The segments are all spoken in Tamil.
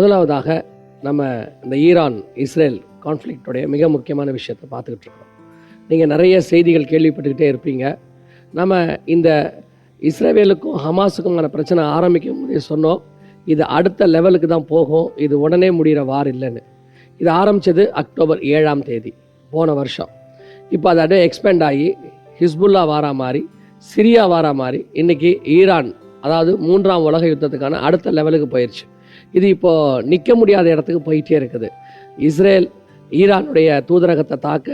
முதலாவதாக நம்ம இந்த ஈரான் இஸ்ரேல் கான்ஃப்ளிக்டோடைய மிக முக்கியமான விஷயத்தை பார்த்துக்கிட்டு இருக்கோம். நீங்கள் நிறைய செய்திகள் கேள்விப்பட்டுக்கிட்டே இருப்பீங்க. நம்ம இந்த இஸ்ரேலுக்கும் ஹமாஸுக்குமான பிரச்சனை ஆரம்பிக்கும் போதே சொன்னோம், இது அடுத்த லெவலுக்கு தான் போகும், இது உடனே முடிகிற வார் இல்லைன்னு. இது ஆரம்பித்தது அக்டோபர் 7ஆம் தேதி போன வருஷம். இப்போ அது அப்படியே எக்ஸ்பேண்ட் ஆகி ஹிஸ்புல்லா வாரா மாதிரி, சிரியா வாரா மாதிரி, இன்றைக்கி ஈரான், அதாவது 3ஆம் உலக யுத்தத்துக்கான அடுத்த லெவலுக்கு போயிடுச்சு. இது இப்போது நிற்க முடியாத இடத்துக்கு போயிட்டே இருக்குது. இஸ்ரேல் ஈரானுடைய தூதரகத்தை தாக்க,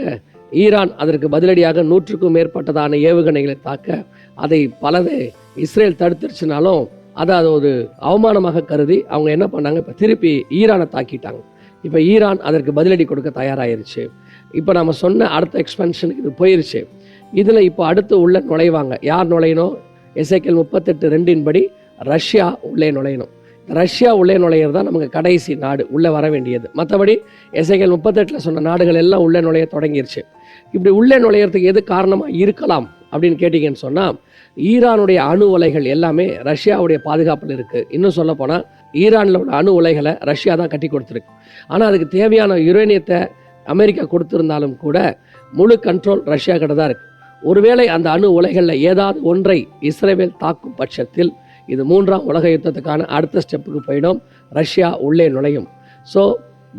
ஈரான் அதற்கு பதிலடியாக 100க்கும் மேற்பட்டதான ஏவுகணைகளை தாக்க, அதை பலது இஸ்ரேல் தடுத்துருச்சுனாலும் அதை ஒரு அவமானமாக கருதி அவங்க என்ன பண்ணாங்க, இப்போ திருப்பி ஈரானை தாக்கிட்டாங்க. இப்போ ஈரான் அதற்கு பதிலடி கொடுக்க தயாராகிருச்சு. இப்போ நம்ம சொன்ன அடுத்த எக்ஸ்பென்ஷனுக்கு இது போயிருச்சு. இதில் இப்போ அடுத்து உள்ள நுழைவாங்க. யார் நுழையணும்? எசேக்கியேல் 38:2 படி ரஷ்யா உள்ளே நுழையணும். ரஷ்யா உள்ளே நுழையிறது தான் நமக்கு கடைசி நாடு உள்ளே வர வேண்டியது. மற்றபடி எசேக்கியேல் 38 சொன்ன நாடுகள் எல்லாம் உள்ளே நுழைய தொடங்கிருச்சு. இப்படி உள்ளே நுழையிறதுக்கு எது காரணமாக இருக்கலாம் அப்படின்னு கேட்டிங்கன்னு சொன்னால், ஈரானுடைய அணு உலைகள் எல்லாமே ரஷ்யாவுடைய பாதுகாப்பில் இருக்குது. இன்னும் சொல்ல போனால் ஈரானில் உள்ள அணு உலைகளை ரஷ்யா தான் கட்டி கொடுத்துருக்கு. ஆனால் அதுக்கு தேவையான யுரேனியத்தை அமெரிக்கா கொடுத்துருந்தாலும் கூட முழு கண்ட்ரோல் ரஷ்யா கிட்ட தான் இருக்குது. ஒருவேளை அந்த அணு உலைகளில் ஏதாவது ஒன்றை இஸ்ரேல் தாக்கும் பட்சத்தில் இது 3ஆம் உலக யுத்தத்துக்கான அடுத்த ஸ்டெப்புக்கு போயிடும். ரஷ்யா உள்ளே நுழையும். ஸோ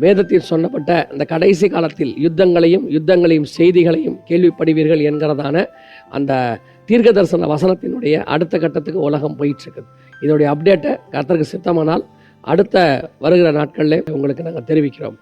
வேதத்தில் சொன்னப்பட்ட இந்த கடைசி காலத்தில் யுத்தங்களையும் செய்திகளையும் கேள்விப்படுவீர்கள் என்கிறதான அந்த தீர்க்க தரிசன வசனத்தினுடைய அடுத்த கட்டத்துக்கு உலகம் போயிட்டுருக்குது. இதோடைய அப்டேட்டை கர்த்தருக்கு சித்தமானால் அடுத்த வருகிற நாட்களில் உங்களுக்கு நாங்கள் தெரிவிக்கிறோம்.